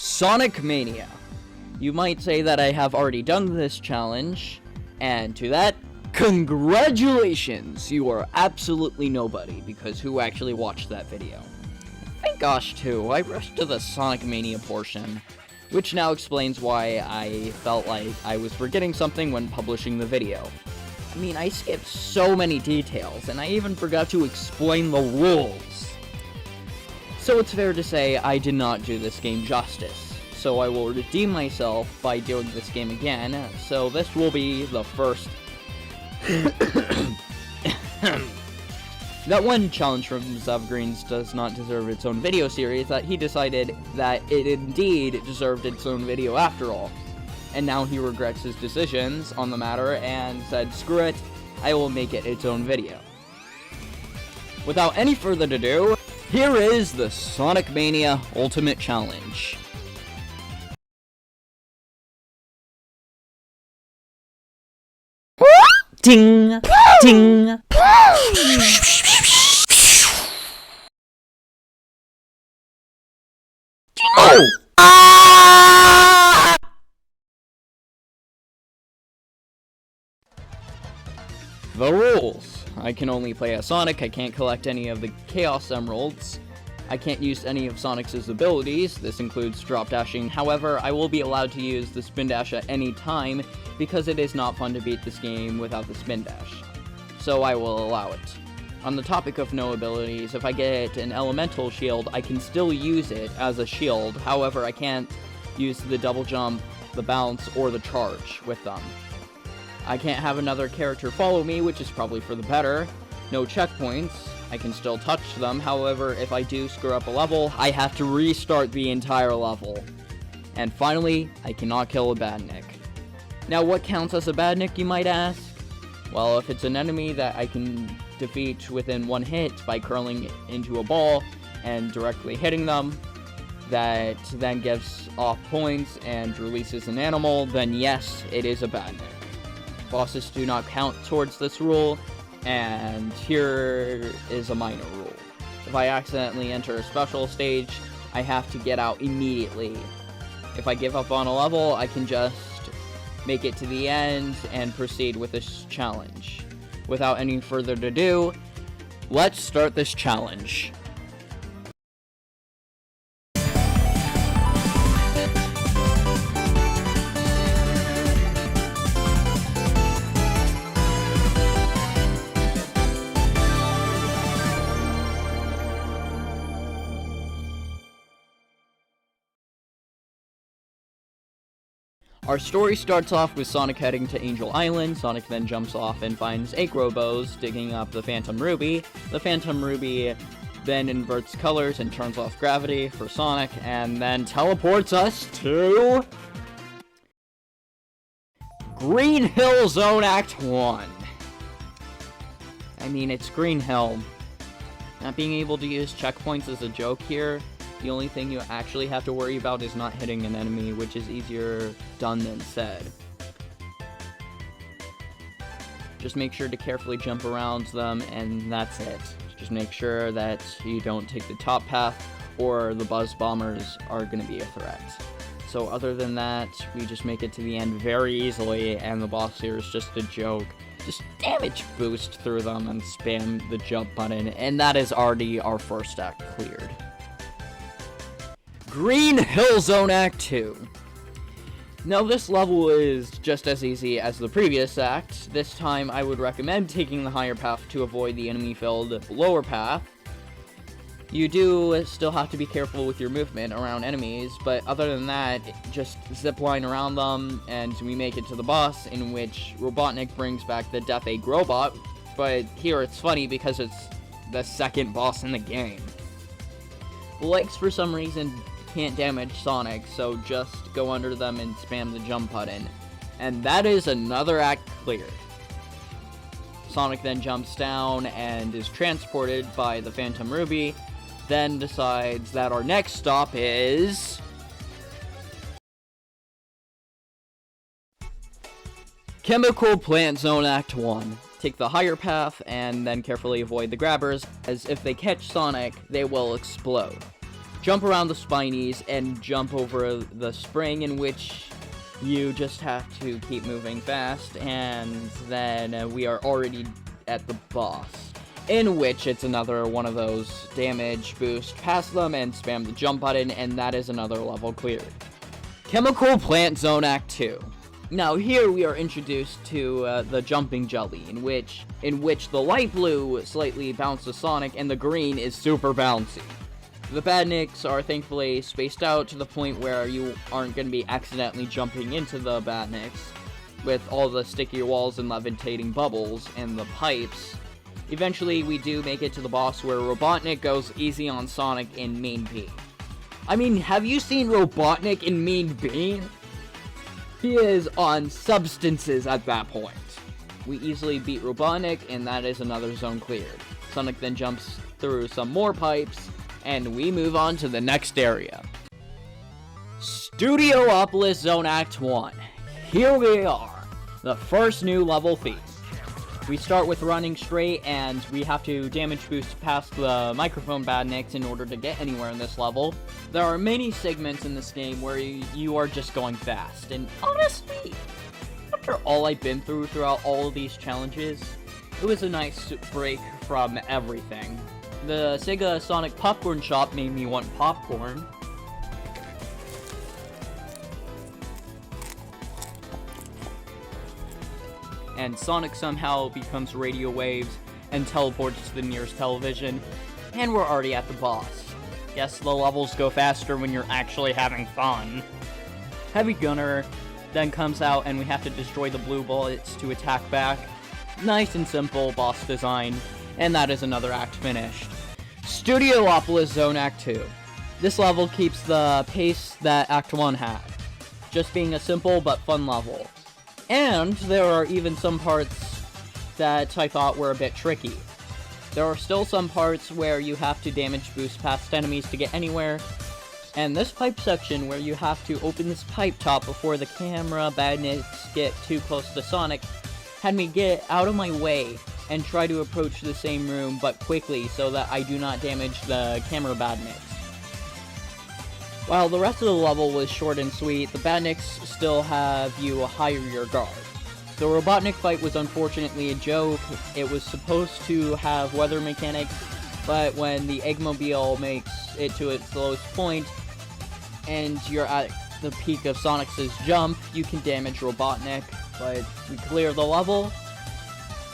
Sonic Mania. You might say that I have already done this challenge, and to that, congratulations! You are absolutely nobody, because who actually watched that video? Thank gosh, too, I rushed to the Sonic Mania portion, which now explains why I felt like I was forgetting something when publishing the video. I mean, I skipped so many details, and I even forgot to explain the rules. So it's fair to say I did not do this game justice. So I will redeem myself by doing this game again, so this will be the first... That one challenge from Zavgreens does not deserve its own video series, that he decided that it indeed deserved its own video after all. And now he regrets his decisions on the matter and said, screw it, I will make it its own video. Without any further ado, here is the Sonic Mania Ultimate Challenge. Ding! Ding! Oh! The rules. I can only play as Sonic, I can't collect any of the Chaos Emeralds. I can't use any of Sonic's abilities, this includes drop dashing. However, I will be allowed to use the spin dash at any time, because it is not fun to beat this game without the spin dash. So I will allow it. On the topic of no abilities, if I get an elemental shield, I can still use it as a shield. However, I can't use the double jump, the bounce, or the charge with them. I can't have another character follow me, which is probably for the better. No checkpoints. I can still touch them, however, if I do screw up a level, I have to restart the entire level. And finally, I cannot kill a badnik. Now, what counts as a badnik, you might ask? Well, if it's an enemy that I can defeat within one hit by curling into a ball and directly hitting them, that then gives off points and releases an animal, then yes, it is a badnik. Bosses do not count towards this rule, and here is a minor rule. If I accidentally enter a special stage, I have to get out immediately. If I give up on a level, I can just make it to the end and proceed with this challenge. Without any further ado, let's start this challenge. Our story starts off with Sonic heading to Angel Island. Sonic then jumps off and finds 8 Grobos digging up the Phantom Ruby. The Phantom Ruby then inverts colors and turns off gravity for Sonic, and then teleports us to... Green Hill Zone Act 1. I mean, it's Green Hill. Not being able to use checkpoints is a joke here. The only thing you actually have to worry about is not hitting an enemy, which is easier done than said. Just make sure to carefully jump around them, and that's it. Just make sure that you don't take the top path, or the Buzz Bombers are going to be a threat. So other than that, we just make it to the end very easily, and the boss here is just a joke. Just damage boost through them and spam the jump button, and that is already our first act cleared. Green Hill Zone Act 2. Now this level is just as easy as the previous act. This time I would recommend taking the higher path to avoid the enemy-filled lower path. You do still have to be careful with your movement around enemies, but other than that, just zipline around them, and we make it to the boss, in which Robotnik brings back the Death Egg Robot, but here it's funny because it's the second boss in the game. The legs, for some reason, can't damage Sonic, so just go under them and spam the jump button. And that is another act cleared. Sonic then jumps down and is transported by the Phantom Ruby, then decides that our next stop is... Chemical Plant Zone Act 1. Take the higher path and then carefully avoid the grabbers, as if they catch Sonic, they will explode. jump around the spinies, and jump over the spring, in which you just have to keep moving fast, and then we are already at the boss, in which it's another one of those damage boost past them and spam the jump button, and that is another level cleared. Chemical Plant Zone Act 2. Now here we are introduced to the jumping jelly, in which the light blue slightly bounces Sonic and the green is super bouncy. The badniks are thankfully spaced out to the point where you aren't going to be accidentally jumping into the badniks with all the sticky walls and levitating bubbles and the pipes. Eventually we do make it to the boss where Robotnik goes easy on Sonic in Mean Bean. I mean, have you seen Robotnik in Mean Bean? He is on substances at that point. We easily beat Robotnik, and that is another zone cleared. Sonic then jumps through some more pipes, and we move on to the next area. Studiopolis Zone Act 1. Here we are, the first new level thief. We start with running straight, and we have to damage boost past the microphone badniks in order to get anywhere in this level. There are many segments in this game where you are just going fast, and honestly, after all I've been throughout all of these challenges, it was a nice break from everything. The Sega Sonic Popcorn Shop made me want popcorn. And Sonic somehow becomes radio waves and teleports to the nearest television, and we're already at the boss. Yes, the levels go faster when you're actually having fun. Heavy Gunner then comes out, and we have to destroy the blue bullets to attack back. Nice and simple boss design, and that is another act finished. Studiopolis Zone Act 2. This level keeps the pace that Act 1 had, just being a simple but fun level. And there are even some parts that I thought were a bit tricky. There are still some parts where you have to damage boost past enemies to get anywhere, and this pipe section where you have to open this pipe top before the camera badniks get too close to Sonic had me get out of my way and try to approach the same room but quickly so that I do not damage the camera badniks. While the rest of the level was short and sweet, the badniks still have you higher your guard. The Robotnik fight was unfortunately a joke. It was supposed to have weather mechanics, but when the Eggmobile makes it to its lowest point, and you're at the peak of Sonic's jump, you can damage Robotnik, but we clear the level,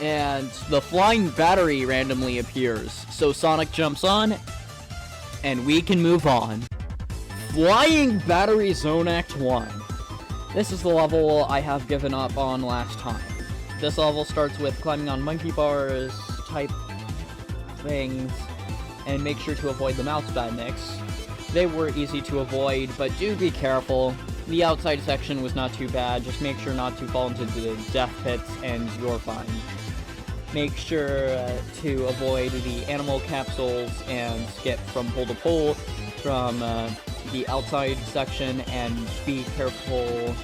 and the flying battery randomly appears, so Sonic jumps on, and we can move on. Flying Battery Zone Act 1. This is the level I have given up on last time. This level starts with climbing on monkey bars type things, and make sure to avoid the mouse badniks. They were easy to avoid, but do be careful. The outside section was not too bad, just make sure not to fall into the death pits and you're fine. Make sure to avoid the animal capsules and skip from pole to pole from the outside section, and be careful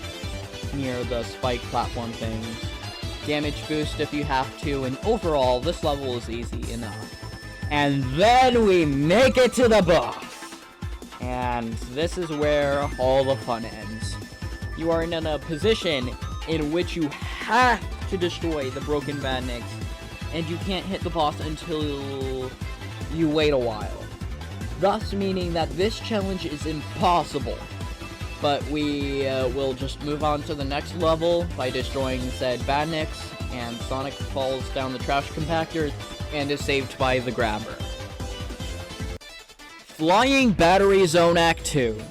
near the spike platform things. Damage boost if you have to, and overall, this level is easy enough. And then we make it to the boss! And this is where all the fun ends. You are in a position in which you have to destroy the broken badniks, and you can't hit the boss until you wait a while. Thus meaning that this challenge is impossible. But we will just move on to the next level by destroying said badniks, and Sonic falls down the trash compactor and is saved by the grabber. Flying Battery Zone Act 2.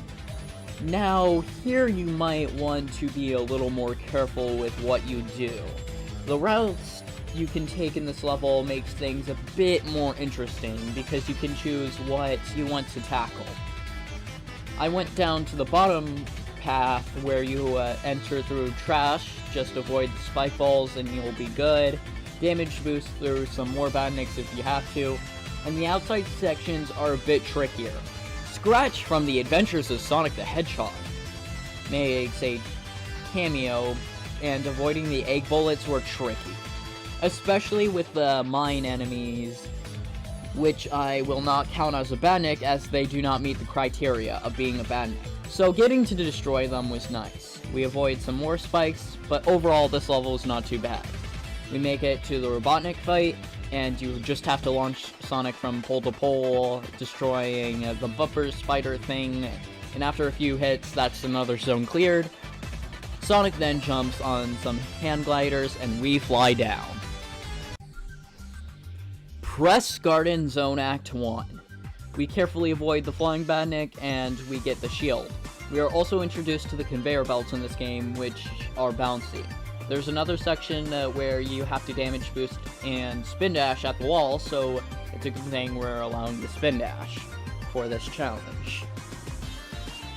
Now, here you might want to be a little more careful with what you do. The routes you can take in this level makes things a bit more interesting because you can choose what you want to tackle. I went down to the bottom path where you enter through trash, just avoid the spike balls and you'll be good. Damage boost through some more badniks if you have to, and the outside sections are a bit trickier. Scratch from the Adventures of Sonic the Hedgehog makes a cameo, and avoiding the egg bullets were tricky. Especially with the mine enemies which I will not count as a badnik as they do not meet the criteria of being a badnik. So getting to destroy them was nice. We avoid some more spikes, but overall this level is not too bad. We make it to the Robotnik fight, and you just have to launch Sonic from pole to pole, destroying the bumper spider thing, and after a few hits, that's another zone cleared. Sonic then jumps on some hand gliders, and we fly down. Press Garden Zone Act 1. We carefully avoid the flying badnik, and we get the shield. We are also introduced to the conveyor belts in this game, which are bouncy. There's another section where you have to damage boost and spin dash at the wall, so it's a good thing we're allowing the spin dash for this challenge.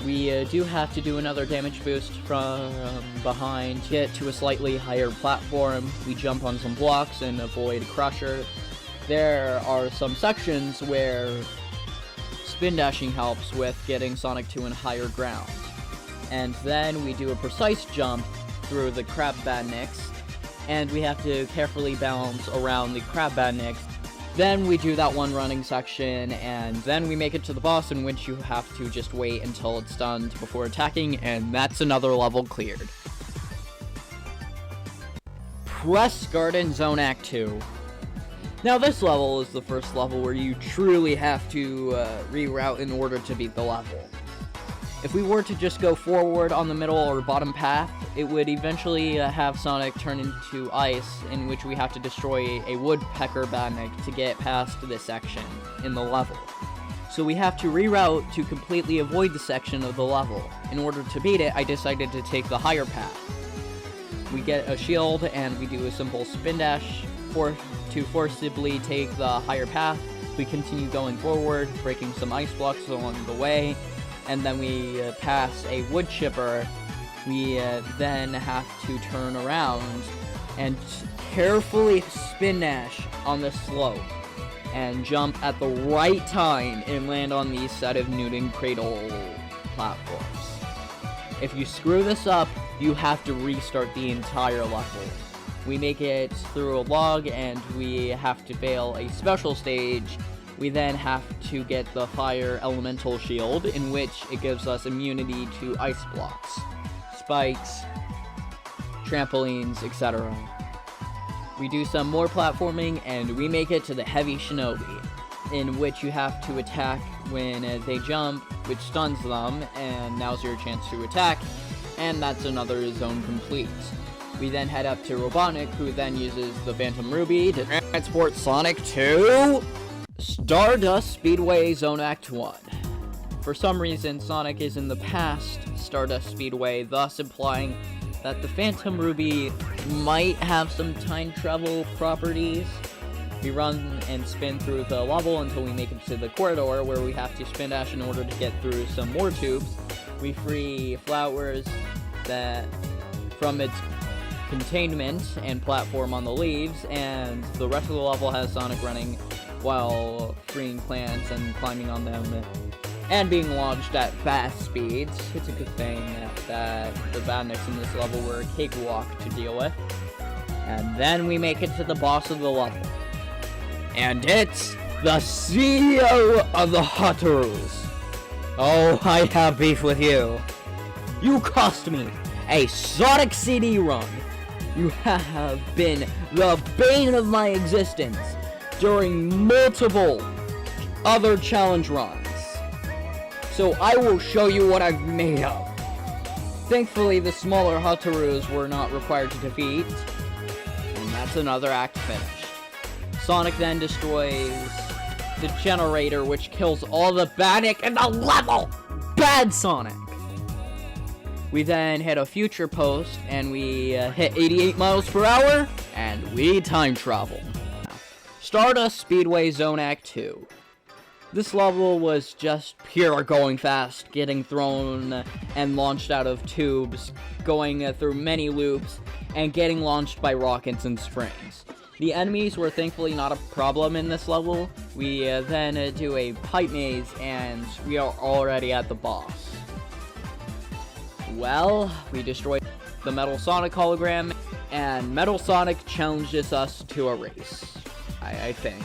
We do have to do another damage boost from behind to get to a slightly higher platform. We jump on some blocks and avoid a crusher. There are some sections where spin dashing helps with getting Sonic to a higher ground. And then we do a precise jump through the crab badniks, and we have to carefully balance around the crab badniks. Then we do that one running section, and then we make it to the boss, in which you have to just wait until it's done before attacking, and that's another level cleared. Press Garden Zone Act 2. Now this level is the first level where you truly have to reroute in order to beat the level. If we were to just go forward on the middle or bottom path, it would eventually have Sonic turn into ice, in which we have to destroy a woodpecker badnik to get past this section in the level. So we have to reroute to completely avoid the section of the level. In order to beat it, I decided to take the higher path. We get a shield, and we do a simple spin dash to forcibly take the higher path. We continue going forward, breaking some ice blocks along the way, and then we pass a wood chipper. We then have to turn around and carefully spin dash on the slope and jump at the right time and land on the set of Newton cradle platforms. If you screw this up, you have to restart the entire level. We make it through a log, and we have to fail a special stage. We then have to get the fire elemental shield, in which it gives us immunity to ice blocks, spikes, trampolines, etc. We do some more platforming, and we make it to the heavy shinobi, in which you have to attack when they jump, which stuns them, and now's your chance to attack, and that's another zone complete. We then head up to Robotnik, who then uses the Phantom Ruby to transport Sonic to Stardust Speedway Zone Act 1. For some reason, Sonic is in the past Stardust Speedway, thus implying that the Phantom Ruby might have some time travel properties. We run and spin through the level until we make it to the corridor, where we have to spin dash in order to get through some more tubes. We free flowers that from its containment and platform on the leaves, and the rest of the level has Sonic running while freeing plants and climbing on them and being launched at fast speeds. It's a good thing that the badniks in this level were a cakewalk to deal with. And then we make it to the boss of the level, and it's the CEO of the Hotterus. Oh, I have beef with you. You cost me a Sonic CD run. You have been the bane of my existence during multiple other challenge runs. So I will show you what I've made of. Thankfully, the smaller Hotterus were not required to defeat, and that's another act finished. Sonic then destroys the generator, which kills all the badnik in the level! Bad Sonic! We then hit a future post, and we hit 88 miles per hour, and we time travel. Stardust Speedway Zone Act 2. This level was just pure going fast, getting thrown and launched out of tubes, going through many loops, and getting launched by rockets and springs. The enemies were thankfully not a problem in this level. We then do a pipe maze, and we are already at the boss. Well, we destroyed the Metal Sonic hologram, and Metal Sonic challenges us to a race, I think.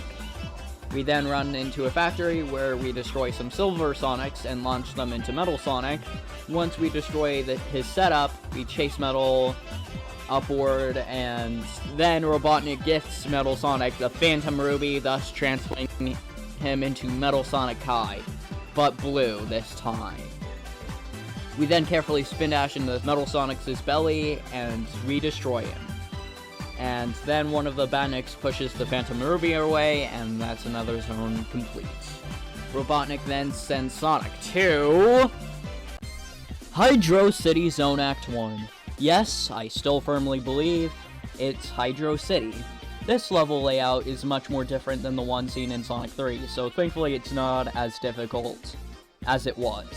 We then run into a factory where we destroy some Silver Sonics and launch them into Metal Sonic. Once we destroy his setup, we chase Metal upward, and then Robotnik gifts Metal Sonic the Phantom Ruby, thus transforming him into Metal Sonic Kai, but blue this time. We then carefully spin dash into Metal Sonic's belly, and we destroy him. And then one of the Badniks pushes the Phantom Ruby away, and that's another zone complete. Robotnik then sends Sonic to Hydrocity Zone Act 1. Yes, I still firmly believe it's Hydrocity. This level layout is much more different than the one seen in Sonic 3, so thankfully it's not as difficult as it was.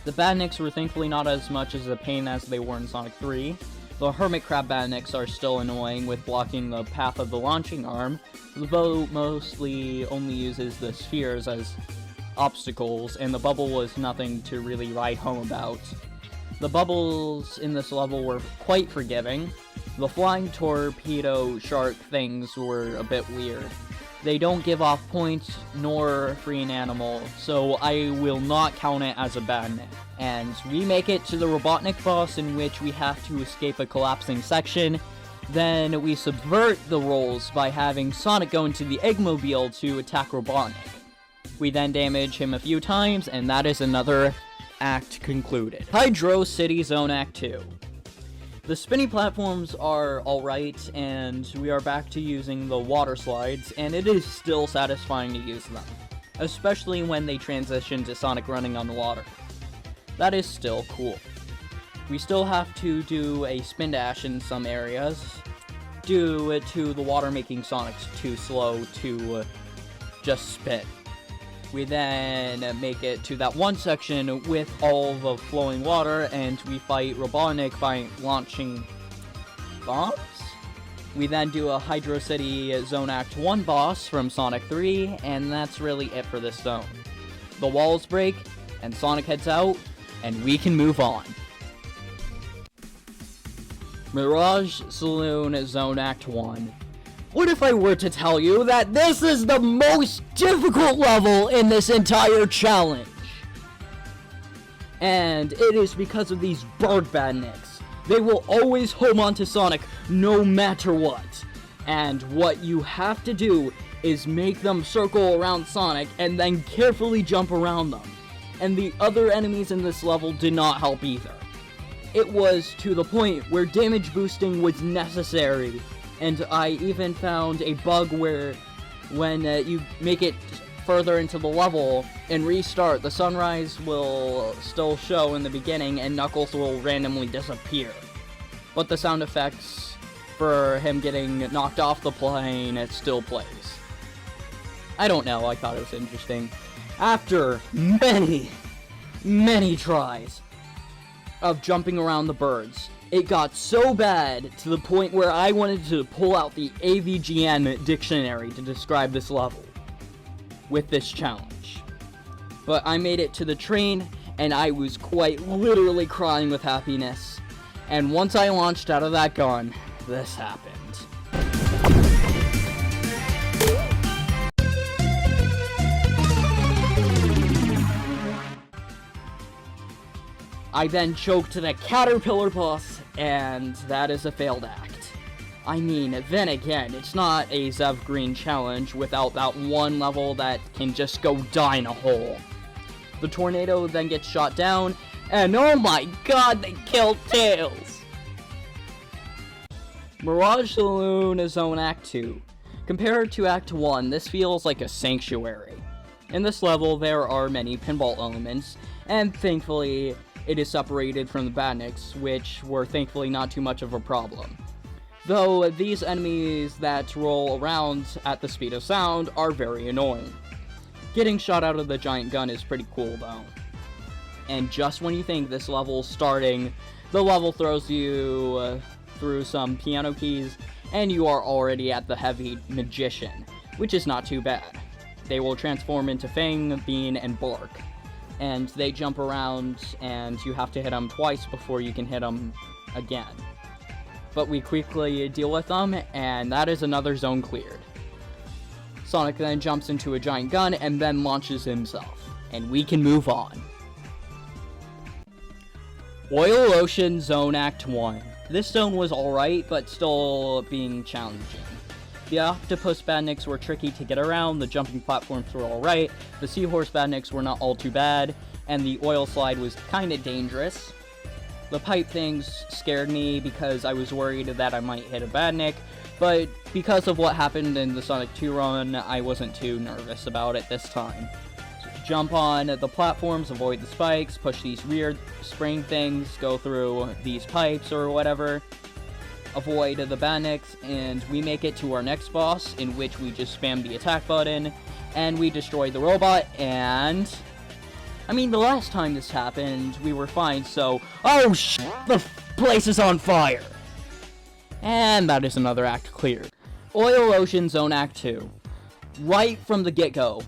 The Badniks were thankfully not as much as a pain as they were in Sonic 3. The Hermit Crab Badniks are still annoying with blocking the path of the launching arm. The boat mostly only uses the spheres as obstacles, and the bubble was nothing to really write home about. The bubbles in this level were quite forgiving. The flying torpedo shark things were a bit weird. They don't give off points nor free an animal, so I will not count it as a Badnik. And we make it to the Robotnik boss, in which we have to escape a collapsing section. Then we subvert the roles by having Sonic go into the Eggmobile to attack Robotnik. We then damage him a few times, and that is another act concluded. Hydrocity Zone Act 2. The spinny platforms are alright, and we are back to using the water slides, and it is still satisfying to use them, especially when they transition to Sonic running on the water. That is still cool. We still have to do a spin dash in some areas, due to the water making Sonics too slow to just spin. We then make it to that one section with all the flowing water, and we fight Robotnik by launching bombs? We then do a Hydrocity Zone Act 1 boss from Sonic 3, and that's really it for this zone. The walls break, and Sonic heads out, and we can move on. Mirage Saloon Zone Act 1. What if I were to tell you that this is the most difficult level in this entire challenge? And it is because of these bird badniks. They will always home onto Sonic no matter what. And what you have to do is make them circle around Sonic and then carefully jump around them. And the other enemies in this level did not help either. It was to the point where damage boosting was necessary. And I even found a bug where when you make it further into the level and restart, the sunrise will still show in the beginning and Knuckles will randomly disappear. But the sound effects for him getting knocked off the plane, it still plays. I don't know, I thought it was interesting. After many tries of jumping around the birds, it got so bad to the point where I wanted to pull out the AVGN dictionary to describe this level with this challenge. But I made it to the train, and I was quite literally crying with happiness. And once I launched out of that gun, this happened. I then choked the Caterpillar boss, and that is a failed act. I mean, then again, it's not a Zev Green challenge without that one level that can just go die in a hole. The tornado then gets shot down, and oh my god, they killed Tails! Mirage Saloon Zone Act 2. Compared to Act 1, this feels like a sanctuary. In this level, there are many pinball elements, and thankfully, it is separated from the Badniks, which were thankfully not too much of a problem. Though these enemies that roll around at the speed of sound are very annoying. Getting shot out of the giant gun is pretty cool though. And just when you think this level's starting, the level throws you through some piano keys, and you are already at the Heavy Magician, which is not too bad. They will transform into Fang, Bean, and Bark. And they jump around, and you have to hit them twice before you can hit them again. But we quickly deal with them, and that is another zone cleared. Sonic then jumps into a giant gun and then launches himself. And we can move on. Oil Ocean Zone Act 1. This zone was alright, but still being challenging. The octopus badniks were tricky to get around, the jumping platforms were alright, the seahorse badniks were not all too bad, and the oil slide was kinda dangerous. The pipe things scared me because I was worried that I might hit a badnik, but because of what happened in the Sonic 2 run, I wasn't too nervous about it this time. So jump on the platforms, avoid the spikes, push these weird spring things, go through these pipes or whatever, avoid the badniks, and we make it to our next boss, in which we just spam the attack button, and we destroy the robot, and... I mean, the last time this happened, we were fine, so... Oh, the place is on fire! And that is another act cleared. Oil Ocean Zone Act 2. Right from the get-go,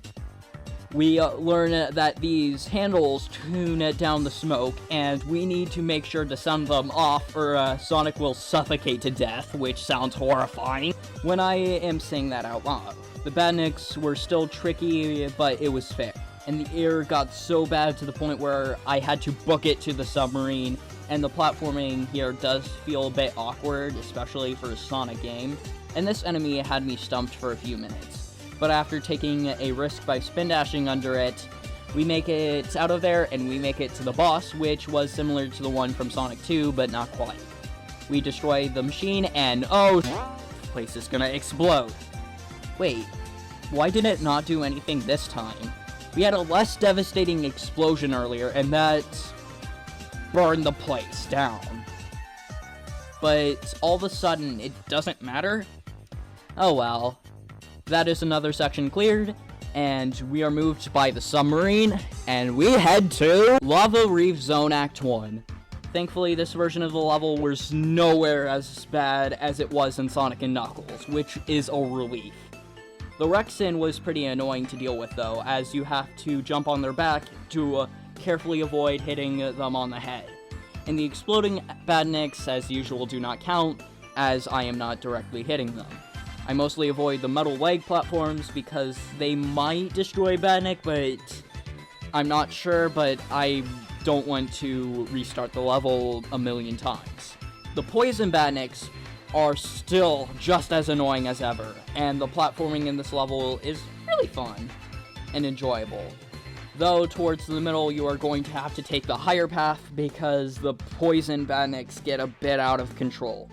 we learn that these handles tune down the smoke, and we need to make sure to send them off, or Sonic will suffocate to death, which sounds horrifying when I am saying that out loud. The badniks were still tricky, but it was fair. And the air got so bad to the point where I had to book it to the submarine, and the platforming here does feel a bit awkward, especially for a Sonic game. And this enemy had me stumped for a few minutes. But after taking a risk by spin dashing under it, we make it out of there, and we make it to the boss, which was similar to the one from Sonic 2, but not quite. We destroy the machine, and oh, the place is gonna explode. Wait, why did it not do anything this time? We had a less devastating explosion earlier, and that burned the place down. But all of a sudden, it doesn't matter? Oh well. That is another section cleared, and we are moved by the submarine, and we head to Lava Reef Zone Act 1. Thankfully, this version of the level was nowhere as bad as it was in Sonic & Knuckles, which is a relief. The Rexin was pretty annoying to deal with, though, as you have to jump on their back to carefully avoid hitting them on the head. And the exploding badniks, as usual, do not count, as I am not directly hitting them. I mostly avoid the metal leg platforms because they might destroy badnik, but I'm not sure, but I don't want to restart the level a million times. The poison badniks are still just as annoying as ever, and the platforming in this level is really fun and enjoyable. Though, towards the middle, you are going to have to take the higher path because the poison badniks get a bit out of control.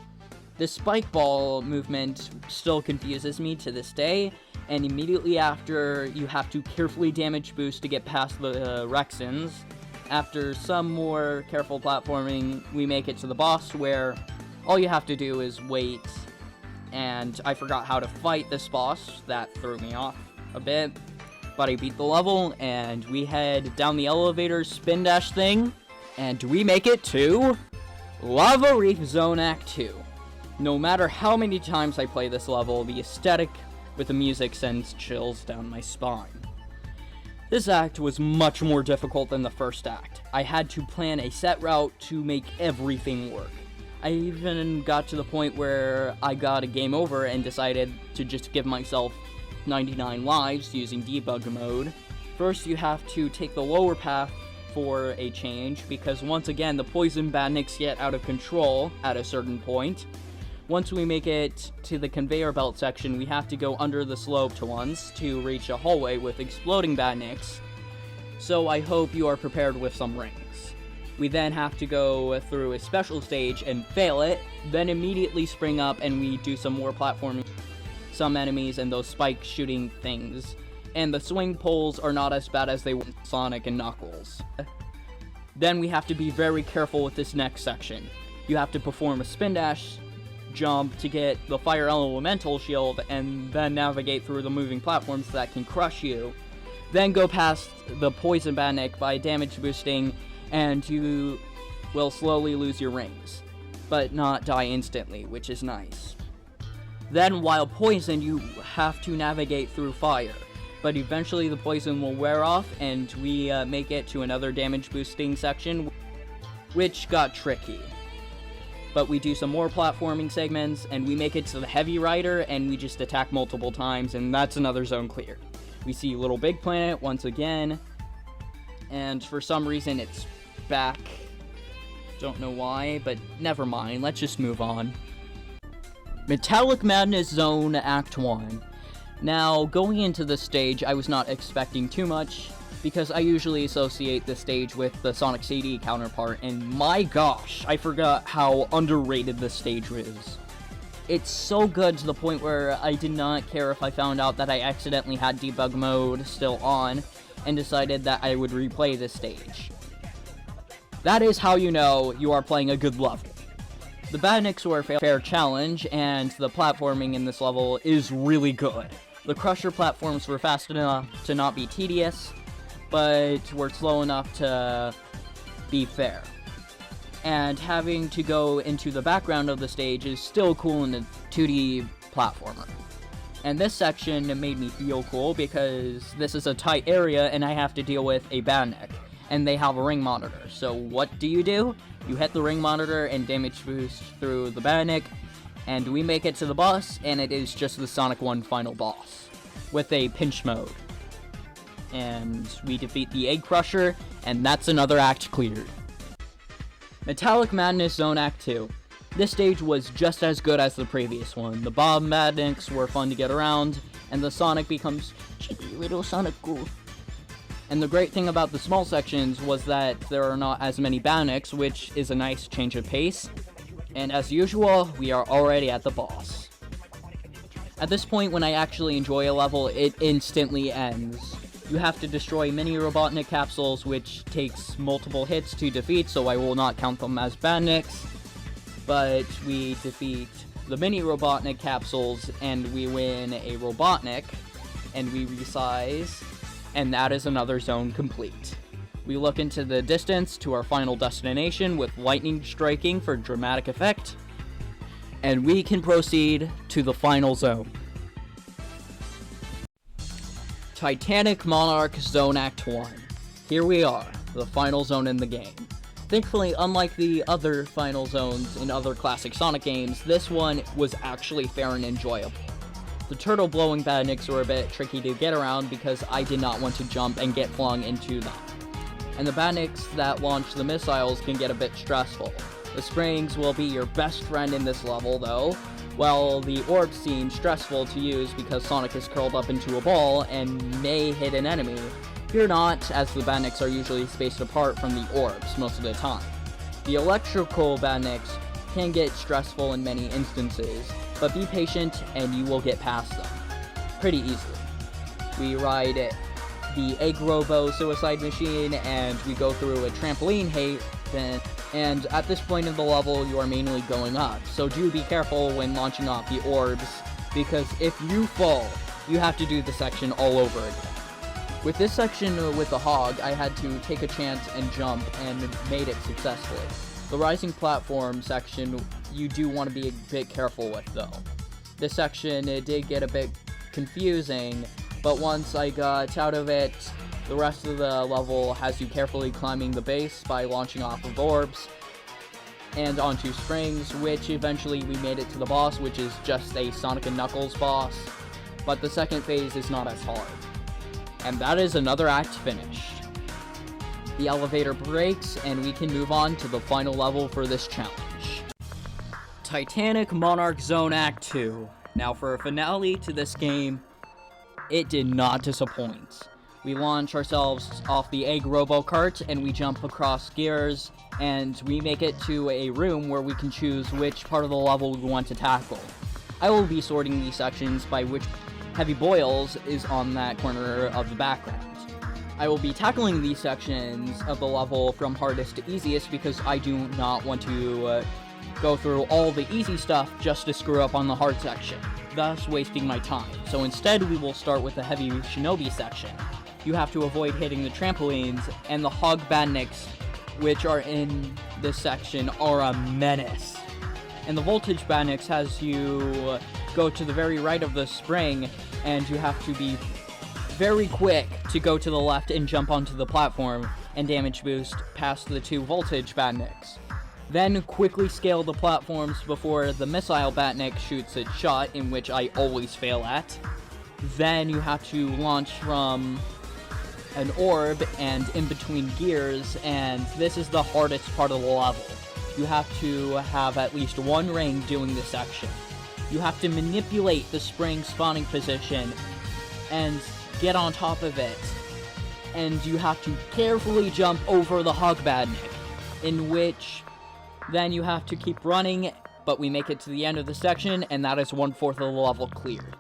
This spike ball movement still confuses me to this day, and immediately after, you have to carefully damage boost to get past the Rexins. After some more careful platforming, we make it to the boss, where all you have to do is wait, and I forgot how to fight this boss. That threw me off a bit, but I beat the level, and we head down the elevator spin dash thing, and we make it to Lava Reef Zone Act 2. No matter how many times I play this level, the aesthetic with the music sends chills down my spine. This act was much more difficult than the first act. I had to plan a set route to make everything work. I even got to the point where I got a game over and decided to just give myself 99 lives using debug mode. First, you have to take the lower path for a change, because once again, the poison badniks get out of control at a certain point. Once we make it to the conveyor belt section, we have to go under the sloped ones to reach a hallway with exploding badniks. So I hope you are prepared with some rings. We then have to go through a special stage and fail it, then immediately spring up and we do some more platforming, some enemies and those spike shooting things. And the swing poles are not as bad as they were in Sonic and Knuckles. Then we have to be very careful with this next section. You have to perform a spin dash, jump to get the fire elemental shield, and then navigate through the moving platforms that can crush you. Then go past the poison badnik by damage boosting, and you will slowly lose your rings, but not die instantly, which is nice. Then while poisoned, you have to navigate through fire, but eventually the poison will wear off, and we make it to another damage boosting section, which got tricky. But we do some more platforming segments, and we make it to the Heavy Rider, and we just attack multiple times, and that's another zone clear. We see Little Big Planet once again, and for some reason it's back. Don't know why, but never mind, let's just move on. Metallic Madness Zone Act 1. Now, going into this stage, I was not expecting too much, because I usually associate this stage with the Sonic CD counterpart, and my gosh, I forgot how underrated this stage is. It's so good to the point where I did not care if I found out that I accidentally had debug mode still on, and decided that I would replay this stage. That is how you know you are playing a good level. The Badniks were a fair challenge, and the platforming in this level is really good. The Crusher platforms were fast enough to not be tedious, but were slow enough to be fair. And having to go into the background of the stage is still cool in a 2D platformer. And this section made me feel cool because this is a tight area and I have to deal with a Badnik. And they have a ring monitor. So what do? You hit the ring monitor and damage boost through the Badnik. And we make it to the boss, and it is just the Sonic 1 final boss. With a pinch mode. And we defeat the Egg Crusher, and that's another act cleared. Metallic Madness Zone Act 2. This stage was just as good as the previous one. The Bob Madniks were fun to get around, and the Sonic becomes cheeky little Sonic Goo. And the great thing about the small sections was that there are not as many Badniks, which is a nice change of pace. And as usual, we are already at the boss. At this point, when I actually enjoy a level, it instantly ends. You have to destroy mini Robotnik capsules, which takes multiple hits to defeat, so I will not count them as Badniks. But we defeat the mini Robotnik capsules, and we win a Robotnik, and we resize, and that is another zone complete. We look into the distance to our final destination with lightning striking for dramatic effect, and we can proceed to the final zone. Titanic Monarch Zone Act 1. Here we are, the final zone in the game. Thankfully, unlike the other final zones in other classic Sonic games, this one was actually fair and enjoyable. The turtle blowing Badniks were a bit tricky to get around because I did not want to jump and get flung into them. And the Badniks that launch the missiles can get a bit stressful. The springs will be your best friend in this level though, while the orbs seem stressful to use because Sonic is curled up into a ball and may hit an enemy. Fear not, as the Badniks are usually spaced apart from the orbs most of the time. The electrical Badniks can get stressful in many instances, but be patient and you will get past them pretty easily. We ride the Egg Robo Suicide Machine and we go through a trampoline haven, and at this point in the level you are mainly going up, so do be careful when launching off the orbs, because if you fall, you have to do the section all over again. With this section with the hog, I had to take a chance and jump and made it successfully. The rising platform section you do want to be a bit careful with though. This section it did get a bit confusing, but once I got out of it, the rest of the level has you carefully climbing the base by launching off of orbs and onto springs, which eventually we made it to the boss, which is just a Sonic and Knuckles boss, but the second phase is not as hard. And that is another act finished. The elevator breaks and we can move on to the final level for this challenge. Titanic Monarch Zone Act 2. Now for a finale to this game, it did not disappoint. We launch ourselves off the Egg Robo Cart and we jump across gears and we make it to a room where we can choose which part of the level we want to tackle. I will be sorting these sections by which Heavy Boils is on that corner of the background. I will be tackling these sections of the level from hardest to easiest because I do not want to go through all the easy stuff just to screw up on the hard section, thus wasting my time. So instead we will start with the Heavy Shinobi section. You have to avoid hitting the trampolines, and the Hog Badniks, which are in this section, are a menace. And the Voltage Badniks has you go to the very right of the spring, and you have to be very quick to go to the left and jump onto the platform and damage boost past the two Voltage Badniks. Then quickly scale the platforms before the missile Batnik shoots its shot, in which I always fail at. Then you have to launch from an orb and in between gears, and this is the hardest part of the level. You have to have at least one ring doing this section. You have to manipulate the spring spawning position and get on top of it. And you have to carefully jump over the Hog Badnik, in which then you have to keep running, but we make it to the end of the section, and that is 1/4 of the level cleared.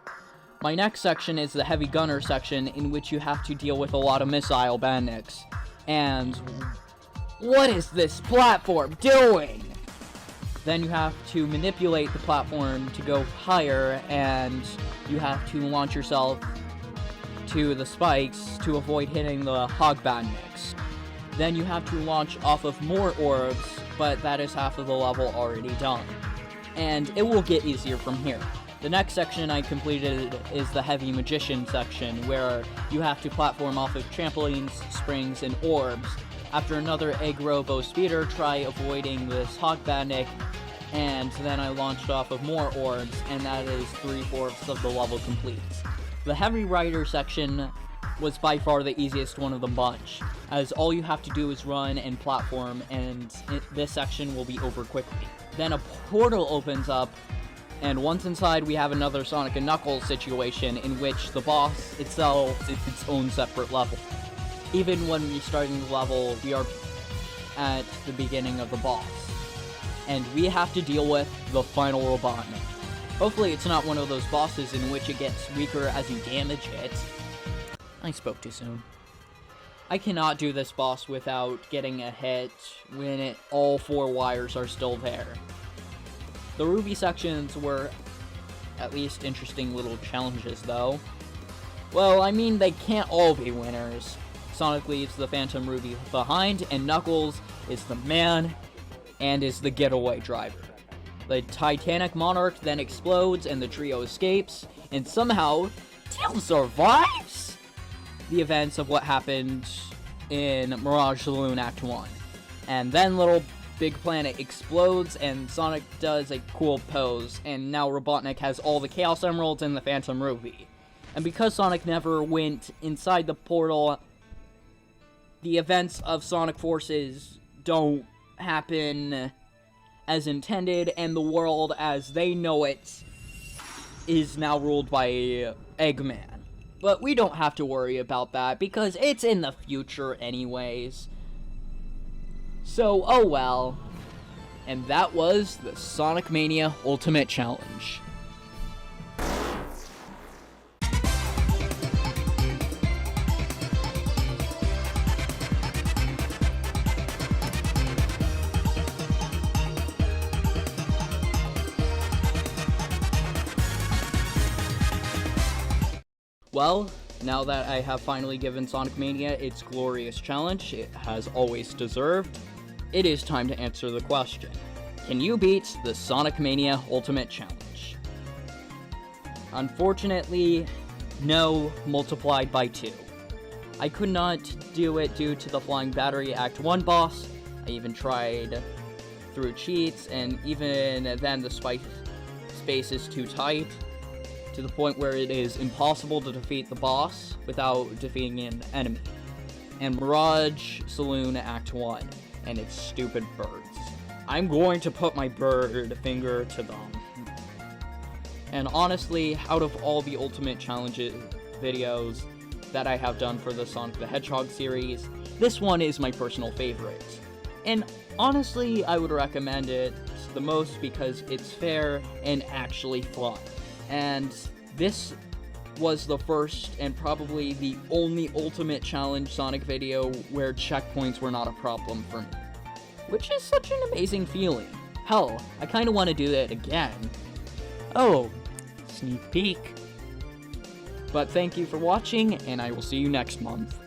My next section is the Heavy Gunner section, in which you have to deal with a lot of missile Badniks. And what is this platform doing? Then you have to manipulate the platform to go higher, and you have to launch yourself to the spikes to avoid hitting the Hog Badniks. Then you have to launch off of more orbs, but that is half of the level already done. And it will get easier from here. The next section I completed is the Heavy Magician section, where you have to platform off of trampolines, springs, and orbs. After another Egg Robo Speeder, try avoiding this Hog Badnik, and then I launched off of more orbs, and that is 3/4 of the level complete. The Heavy Rider section was by far the easiest one of the bunch, as all you have to do is run and platform, and this section will be over quickly. Then a portal opens up, and once inside we have another Sonic and Knuckles situation, in which the boss itself is its own separate level. Even when we're starting the level, we are at the beginning of the boss, and we have to deal with the final Robotnik. Hopefully it's not one of those bosses in which it gets weaker as you damage it. I spoke too soon. I cannot do this boss without getting a hit when all 4 wires are still there. The Ruby sections were at least interesting little challenges, though. Well, I mean, they can't all be winners. Sonic leaves the Phantom Ruby behind, and Knuckles is the man and is the getaway driver. The Titanic Monarch then explodes, and the trio escapes, and somehow, Tails survives the events of what happened in Mirage Saloon Act 1. And then Little Big Planet explodes, and Sonic does a cool pose, and now Robotnik has all the Chaos Emeralds and the Phantom Ruby. And because Sonic never went inside the portal, the events of Sonic Forces don't happen as intended, and the world as they know it is now ruled by Eggman. But we don't have to worry about that, because it's in the future anyways. So, oh well. And that was the Sonic Mania Ultimate Challenge. Well, now that I have finally given Sonic Mania its glorious challenge it has always deserved, it is time to answer the question: can you beat the Sonic Mania Ultimate Challenge? Unfortunately, no, multiplied by 2. I could not do it due to the Flying Battery Act 1 boss. I even tried through cheats, and even then the space is too tight, to the point where it is impossible to defeat the boss without defeating an enemy. And Mirage Saloon Act 1, and its stupid birds. I'm going to put my bird finger to them. And honestly, out of all the Ultimate Challenges videos that I have done for the Sonic the Hedgehog series, this one is my personal favorite. And honestly, I would recommend it the most because it's fair and actually fun. And this was the first and probably the only Ultimate Challenge Sonic video where checkpoints were not a problem for me, which is such an amazing feeling. Hell, I kinda want to do that again. Oh, sneak peek. But thank you for watching, and I will see you next month.